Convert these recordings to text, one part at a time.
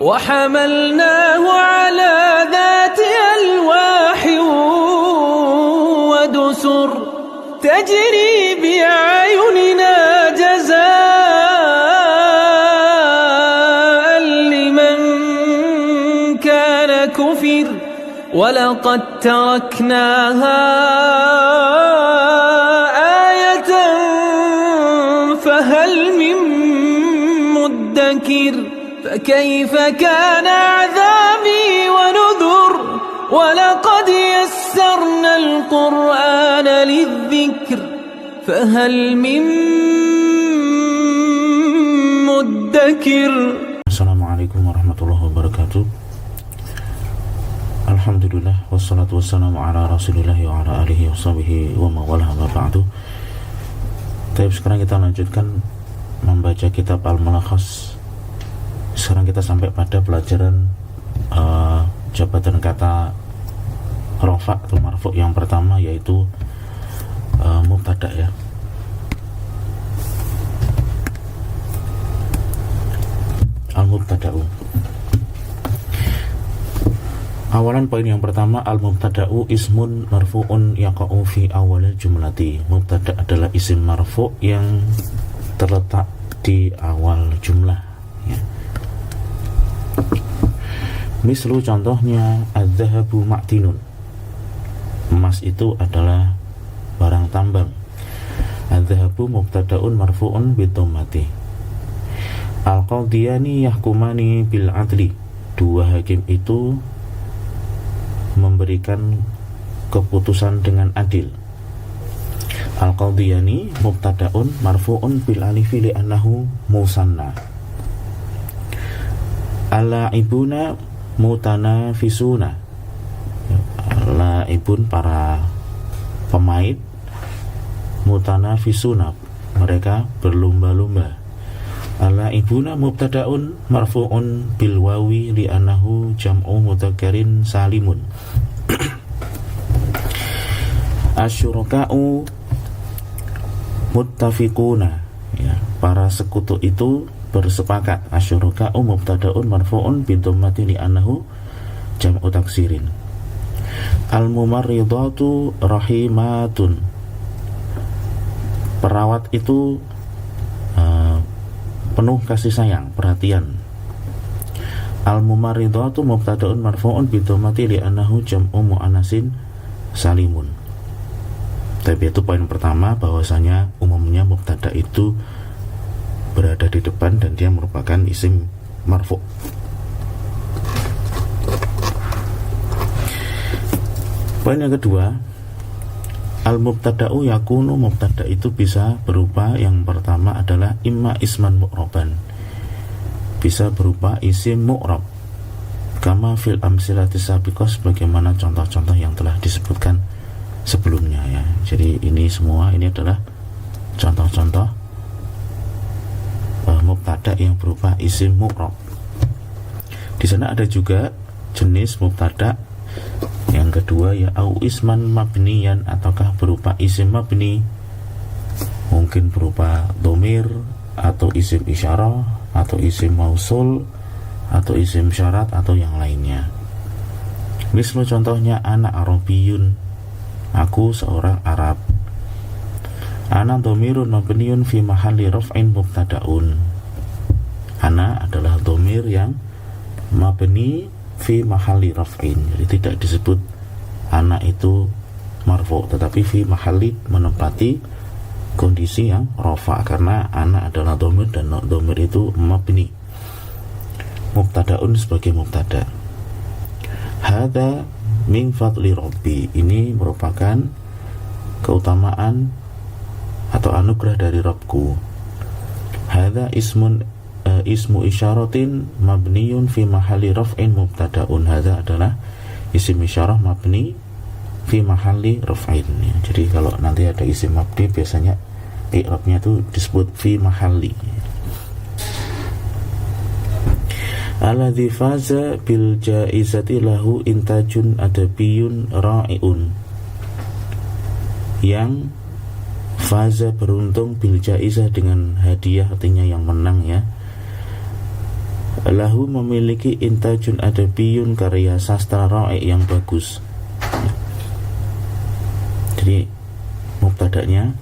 وحملناه على ذات ألواح ودسر تجري بأعيننا جزاء لمن كان كفر ولقد تركناها آية فهل من مدكر فكيف كان عذابي ونذر ولقد يسرنا القرآن للذكر فهل من مدكر. Assalamualaikum warahmatullahi wabarakatuh. Alhamdulillah wassalatu wassalamu ala rasulillah wa ala alihi wa sahbihi wa mawalah wa ba'du. Sekarang kita lanjutkan membaca kitab Al-Mulakhas. Sekarang kita sampai pada pelajaran jabatan kata rafa atau marfu yang pertama, yaitu mubtada ya. Al-mubtada'u. Awalan poin yang pertama, al-mubtada'u ismun marfu'un yaqa'u fi awalil jumlati. Mubtada adalah isim marfu' yang terletak di awal jumlah ya. Mislu contohnya adz-dzahabu ma'dinun. Emas itu adalah barang tambang. Adz-dzahabu mubtada'un marfu'un bidhammati. Al-qadiyani yahkumani bil adli. Dua hakim itu memberikan keputusan dengan adil. Al-qadiyani mubtada'un marfu'un bil alifi li'annahu musanna. Al-la'ibuna mutanafisuna. La'ibun para pemain, mutanafisuna mereka berlomba-lomba. Al-la'ibuna mubtada'un marfu'un bil wawi li'annahu jam'u mudzakkarin salimun. Asyuraka'u muttafiquna ya, para sekutu itu bersepakat. Asyuraka'u mubtada'un marfu'un bidhammati li'annahu jam'u taksirin. Al-mumarridatu rahimatun. Perawat itu penuh kasih sayang, perhatian. Al-mumarridatu mubtada'un marfu'un bidhammati li'annahu jam'u mu'annasin salimun. Tapi itu poin pertama, bahwasanya umumnya mubtada itu berada di depan dan dia merupakan isim marfu'. Poin yang kedua, al-mubtada'u yakunu. Mubtada itu bisa berupa, yang pertama adalah imma isman mu'raban, bisa berupa isim mu'rab, kama fil amsilati sabiqah, sebagaimana contoh-contoh yang telah disebutkan sebelumnya ya. Jadi ini semua ini adalah contoh-contoh mubtada yang berupa isim mu'rab. Di sana ada juga jenis mubtada yang kedua ya, au isman mabniyan, ataukah berupa isim mabni, mungkin berupa dhamir atau isim isyarah atau isim mausul atau isim syarat atau yang lainnya. Misal contohnya ana arabiyun, aku seorang Arab. Ana dhamirun mabniun fi mahalli raf'in mubtada'un. Ana adalah dhamir yang mabni fi mahalli raf'in, jadi tidak disebut ana itu marfu', tetapi fi mahalli menempati kondisi yang rafa, karena ana adalah dhamir dan dhamir itu mabni. Mubtada'un sebagai mubtada. Hadza min fadli rabbi, ini merupakan keutamaan atau anugerah dari Rabbku. Hadza ismu isyaratin mabniyun fi mahalli raf'in mubtada'un. Hadza adalah isim isyarah mabni fi mahalli raf'in ya. Jadi kalau nanti ada isim mabni biasanya i'rabnya itu disebut fi mahalli. Alladzi faza bil jaizati lahu intajun adabiyun ra'iun. Yang faza beruntung bil jaizah dengan hadiah, artinya yang menang ya. lahu memiliki intajun adabiyun, karya sastra ra'i yang bagus. Jadi mubtada'nya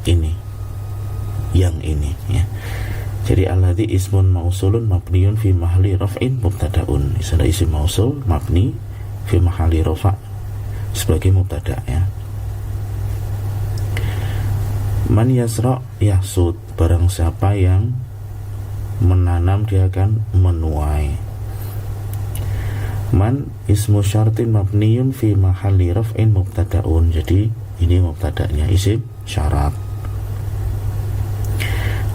ini, yang ini ya. Jadi alladzi ismun mausulun mabniyun fi mahalli raf'in mubtada'un. Istilah isim mausul mabni fi mahalli rafa' sebagai mubtada' ya. Man yasra' yahsud, barang siapa yang menanam dia akan menuai. Man ismu syartin mabniyun fi mahalli raf'in mubtada'un. Jadi ini mubtada'nya isim syarat.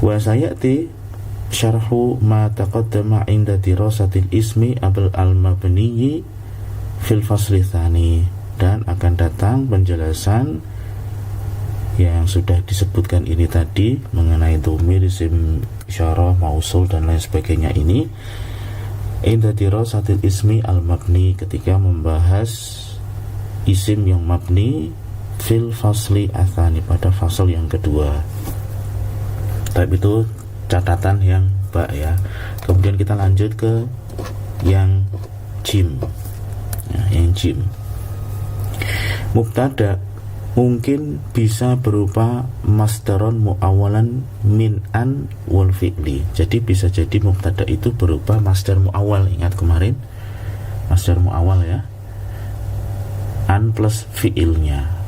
Wa sayati syarhu ma taqaddama inda dirasatil ismi abal al-mabniyyi fil fasli tsani, dan akan datang penjelasan yang sudah disebutkan ini tadi mengenai dhamir, isim isyarah, mausul dan lain sebagainya ini inda dirasatil ismi al-mabni, ketika membahas isim yang mabni fil fasli atsani, pada fasal yang kedua. Tapi itu catatan yang bak ya. Kemudian kita lanjut ke yang jim ya, yang jim. Mubtada mungkin bisa berupa masdaron mu'awalan min an wal fi'li. Jadi bisa jadi mubtada itu berupa masdar mu'awal. Ingat kemarin masdar mu'awal ya, an plus fi'ilnya.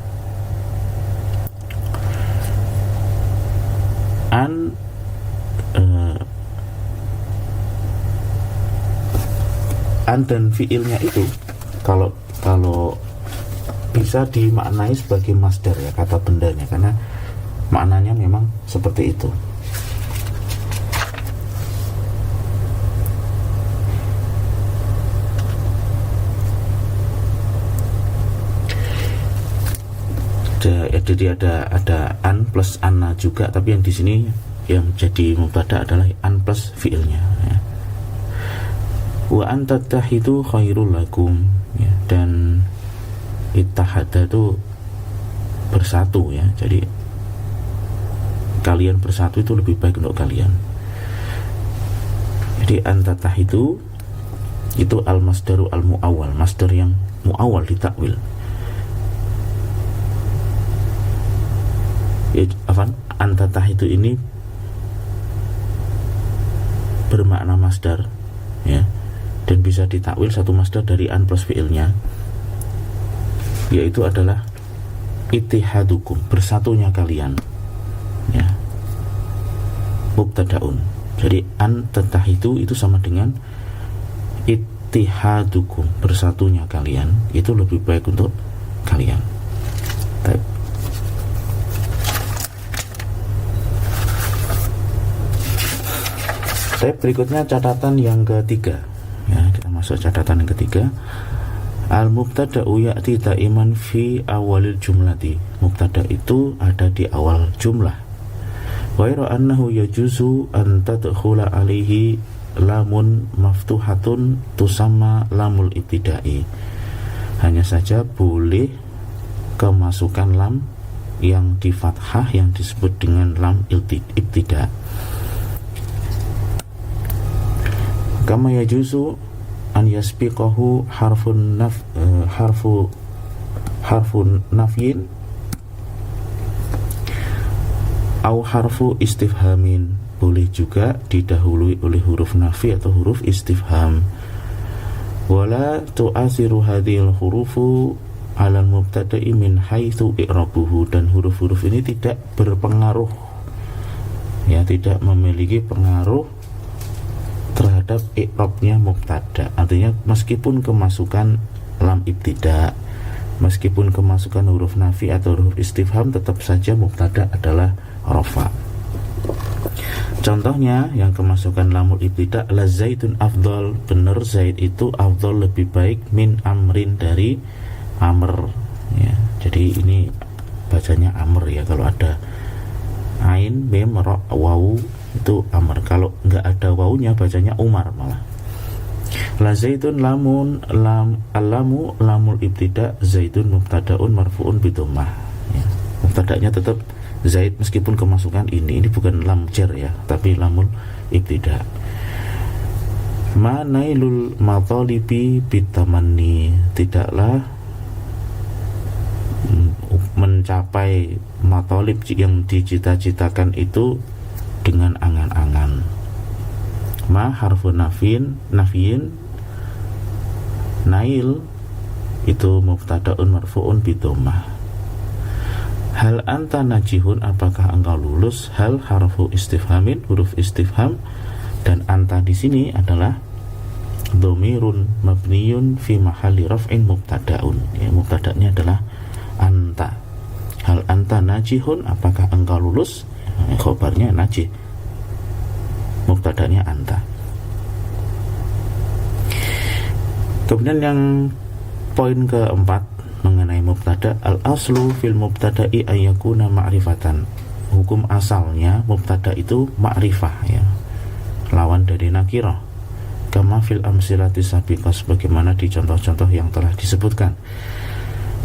An dan fi'ilnya itu kalau bisa dimaknai sebagai masdar ya, kata bendanya, karena maknanya memang seperti itu. Jadi ada an plus anna juga, tapi yang di sini yang jadi mubtada adalah an plus fiilnya ya. Wa antattahidu khairul lakum ya, dan ittahada itu bersatu ya, jadi kalian bersatu itu lebih baik untuk kalian. Jadi antattahidu itu al masdaru al muawwal, masdar yang muawwal ditakwil. Antattahidu ini bermakna masdar ya, dan bisa ditakwil satu masdar dari an plus fiilnya, yaitu adalah ittihadukum, bersatunya kalian ya, mubtadaun. Jadi an tatahidu itu sama dengan ittihadukum, bersatunya kalian, itu lebih baik untuk kalian. Berikutnya catatan yang ketiga ya, kita masuk catatan yang ketiga. Al-mubtada'u ya'ti da'iman fi awalil jumlati. Mubtada itu ada di awal jumlah. Wa annahu yajuzu an tadkhula alaihi lamun maftuhatun tusamma lamul ibtida'i. Hanya saja boleh kemasukan lam yang di fathah yang disebut dengan lam ibtida'. Kama yajuzu an yasbiqahu harfun nafyin au harfu istifhamin. Boleh juga didahului oleh huruf nafi atau huruf istifham. Wala tu'athiru hadhil hurufu 'alal mubtada'i min haitsu i'rabuhu, dan huruf-huruf ini tidak berpengaruh ya, tidak memiliki pengaruh terhadap i'rabnya mubtada. Artinya meskipun kemasukan lam ibtida, meskipun kemasukan huruf nafi atau huruf istifham, tetap saja mubtada adalah rafa. Contohnya yang kemasukan lamul ibtida, la zaidun afdal, benar Zaid itu afdal, lebih baik, min amrin, dari amr ya. Jadi ini bacanya amr ya, kalau ada ain mim ra waw itu amr, kalau nggak ada wawunya bacanya umar malah. La zaidun lamun alamu lamul ibtida, zaidun mubtadaun marfuun bidomah ya. Mubtadanya tetap Zaid meskipun kemasukan ini bukan lam jar ya, tapi lamul ibtida. Manailul matalibi bitamanni, tidaklah mencapai matalib yang dicita-citakan itu dengan angan-angan. Ma harfu nafiin, nail itu mubtada'un marfu'un bidomah. Hal anta najihun, apakah engkau lulus? Hal harfu istifhamin, huruf istifham, dan anta di sini adalah dhamirun mabniyun fi mahalli raf'in mubtada'un. Ya, mubtada'nya adalah anta. Hal anta najihun, apakah engkau lulus? Khobarnya najih, mubtada'nya anta. Kemudian yang poin keempat mengenai mubtada, al-aslu fil mubtada'i ayyakuna ma'rifatan. Hukum asalnya mubtada itu ma'rifah, ya, lawan dari nakirah. Kama fil amsilati sabiqah, sebagaimana di contoh-contoh yang telah disebutkan.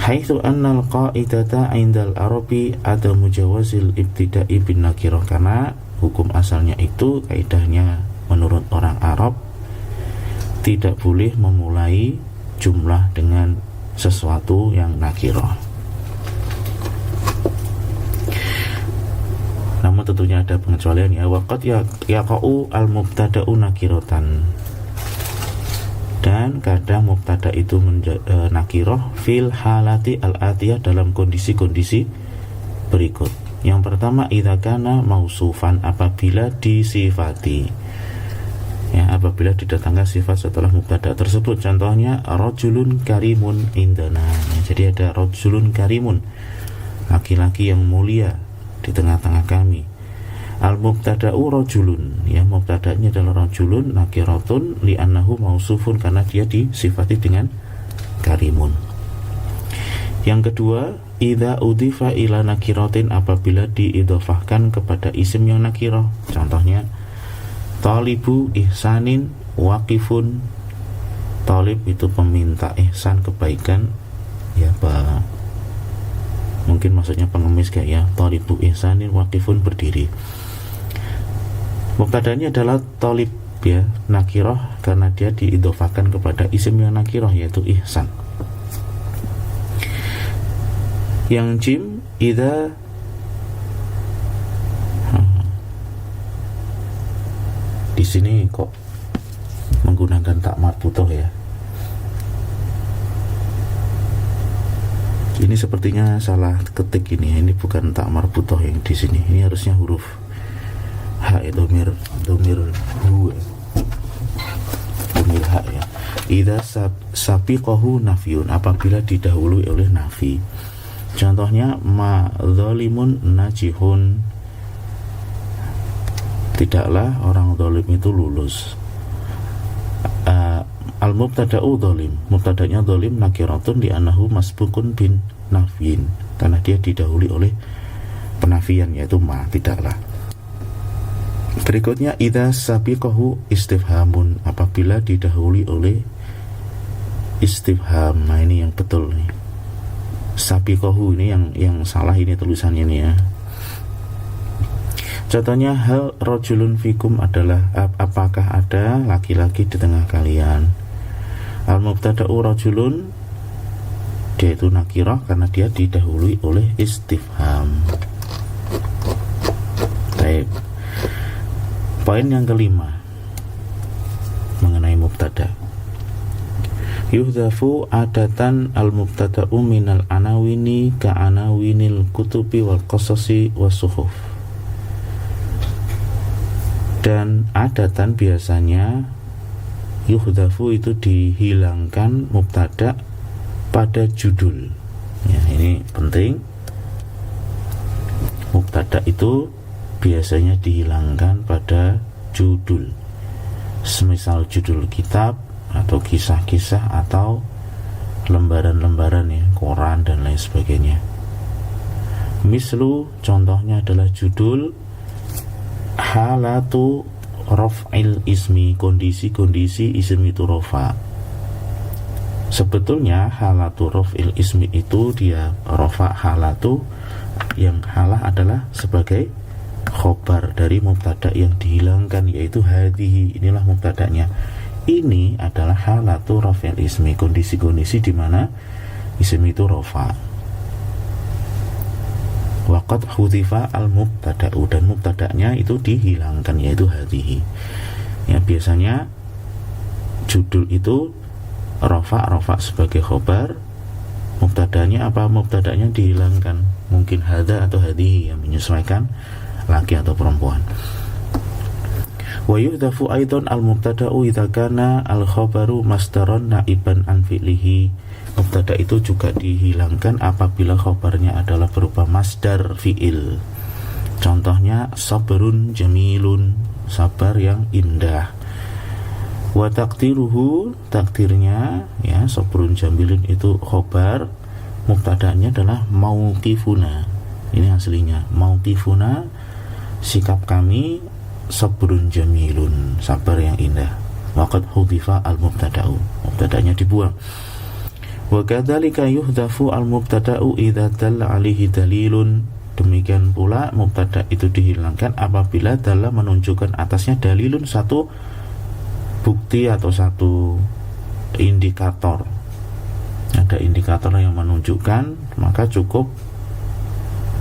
Haitsu annal qa'idata 'indal arabi ada mujawazil ibtida'i bin nakirah, karena hukum asalnya itu kaidahnya menurut orang Arab tidak boleh memulai jumlah dengan sesuatu yang nakirah. Namun tentunya ada pengecualian, ya. Waqad yaqa'u al-mubtada'u nakiratan, dan kadang mubtada itu nakirah fil halati al-atiyah, dalam kondisi-kondisi berikut. Yang pertama, idza kana mausufan, apabila disifati, ya, apabila didatangkan sifat setelah mubtada tersebut. Contohnya rajulun karimun indana, ya, jadi ada rajulun karimun, laki-laki yang mulia di tengah-tengah kami. Al-mubtada'u rajulun, ya, mubtada'nya adalah rajulun nakiratun li'annahu mausufun, karena dia disifati dengan karimun. Yang kedua, idza udhifa ila nakiratin, apabila diidhofahkan kepada isim yang nakirah. Contohnya talibu ihsanin waqifun, talib itu peminta ihsan, kebaikan, ya, mungkin maksudnya pengemis, kayak, ya, talibu ihsanin waqifun, berdiri. Mubtadanya adalah talib, ya, nakirah, karena dia diidhofahkan kepada isim yang nakirah, yaitu ihsan. Yang jim, idza di sini kok menggunakan tak marbutoh, ya. Ini sepertinya salah ketik ini bukan tak marbutoh yang di sini. Ini harusnya huruf H, domir hu, domir H, ya. Idza sabiqahu nafyun, apabila didahului oleh nafi. Contohnya ma dzalimun najihun, tidaklah orang zalim itu lulus. Al-mubtada'u zalim, mubtada'nya zalim nakiratun li'annahu masbukun bin nafyin, karena dia didahului oleh penafian, yaitu ma, tidaklah. Berikutnya idza sabiqahu istifhamun, apabila didahului oleh istifham. Nah, ini yang betul nih. Sabiqahu ini yang salah, ini tulisannya nih, ya. Contohnya hal rajulun fikum adalah apakah ada laki-laki di tengah kalian. Al-mubtada'u rajulun, dia itu nakirah karena dia didahului oleh istifham. Baik. Poin yang kelima mengenai mubtada. Yuhdhafu adatan al-mubtada'u minal anawini ka'anawinil kutubi wal qasasi wasuhuf. Dan adatan biasanya yuhdhafu itu dihilangkan mubtada pada judul, ya, ini penting. Mubtada itu biasanya dihilangkan pada judul, semisal judul kitab atau kisah-kisah atau lembaran-lembaran, ya, koran dan lain sebagainya. Mislu, contohnya adalah judul halatu raf'il ismi, kondisi-kondisi isim itu rafa. Sebetulnya halatu raf'il ismi itu dia rafa halatu, yang halah adalah sebagai khobar dari mubtada yang dihilangkan, yaitu hadhihi, inilah mubtadanya. Ini adalah halatu raf'il ismi, kondisi-kondisi di mana isim itu rafa. Waqad hudhifa al-mubtada'u, dan mubtada'nya itu dihilangkan, yaitu hadhihi. Ya, biasanya judul itu rafa sebagai khobar, mubtada'nya apa? Mubtada'nya dihilangkan, mungkin hadza atau hadhihi, yang menyesuaikan laki atau perempuan. Wa yuhdhafu aidan al-mubtada'u idza kana al-khabaru masdaran naiban an fi'lihi. Mubtada itu juga dihilangkan apabila khabarnya adalah berupa masdar fi'il. Contohnya sabrun jamilun, sabar yang indah. Wa taqdiruhu, takdirnya ya sabrun jamilun itu khabar, mubtada'nya adalah mauqifuna. Ini aslinya mauqifuna, sikap kami, sabrun jamilun, sabar yang indah. Waqad hudhifa al-mubtada'u, mubtada'nya dibuang. Wa kadzalika yuhdhafu al-mubtada'u idza dalla 'alaihi dalilun. Demikian pula mubtada' itu dihilangkan apabila dalla menunjukkan atasnya dalilun, satu bukti atau satu indikator. Ada indikator yang menunjukkan, maka cukup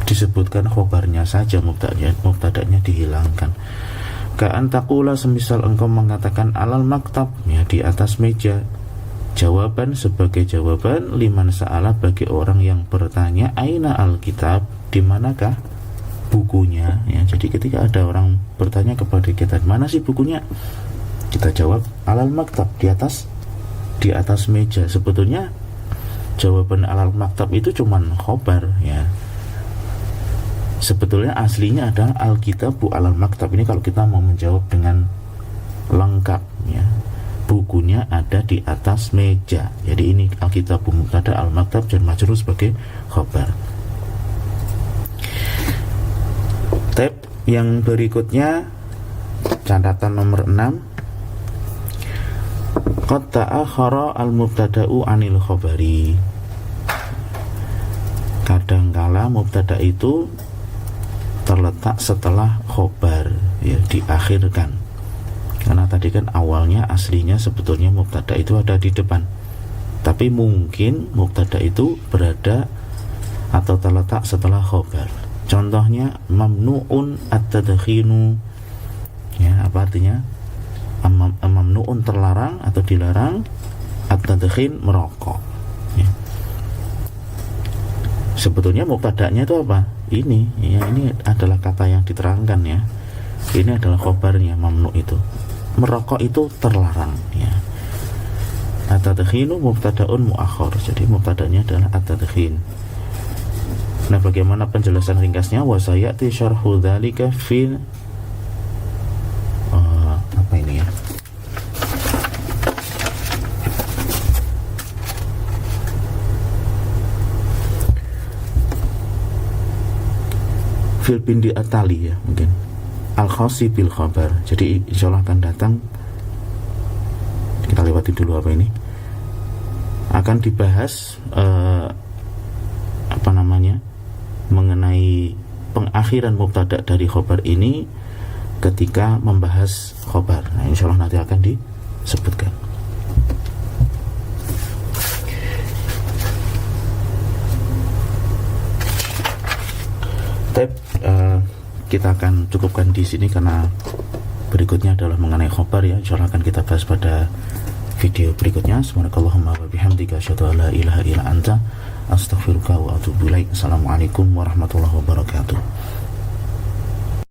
disebutkan khobarnya saja, mubtada'nya dihilangkan. Ka'an taqula, semisal engkau mengatakan alal maktab, ya di atas meja. Jawaban sebagai jawaban liman sa'ala, bagi orang yang bertanya, aina alkitab, di manakah bukunya, ya. Jadi ketika ada orang bertanya kepada kita, mana sih bukunya, kita jawab alal maktab, di atas meja. Sebetulnya jawaban alal maktab itu cuman khobar, ya. Sebetulnya aslinya adalah alkitabu alal maktab. Ini kalau kita mau menjawab dengan lengkap, ya, bukunya ada di atas meja. Jadi ini alkitabu mubtada, al maktab jar majrur sebagai khabar. Tab yang berikutnya, catatan nomor 6, qad ta'akhkhara al mubtada'u anil khabari. Kadangkala mubtada itu terletak setelah khobar, ya, diakhirkan. Karena tadi kan awalnya aslinya sebetulnya mubtada itu ada di depan, tapi mungkin mubtada itu berada atau terletak setelah khobar. Contohnya mamnu'un at-tadkhinu, ya, apa artinya? Mamnu'un terlarang atau dilarang, at-tadkhin merokok, ya. Sebetulnya mubtada'nya itu apa? Ini, ya, ini adalah kata yang diterangkan, ya. Ini adalah khobarnya, mamnu itu. Merokok itu terlarang, ya. At-tadkhinu mubtada'un mu'akhkhar. Jadi mubtada'nya adalah at-tadkhin. Nah, bagaimana penjelasan ringkasnya? Wa sayati syarhu dzalika fil apa ini, ya? Fil bindi atali, ya, mungkin al-khasi bil khabar. Jadi insyaallah akan datang, kita lewati dulu apa ini, akan dibahas apa namanya, mengenai pengakhiran mubtada dari khabar ini ketika membahas khabar. Nah, insyaallah nanti akan disebutkan. Kita akan cukupkan di sini karena berikutnya adalah mengenai khobar, ya. Insyaallah akan kita bahas pada video berikutnya. Subhanakallahumma wa bihamdika asyhadu an la ilaha illa anta astaghfiruka wa atubu ilaik. Assalamualaikum warahmatullahi wabarakatuh.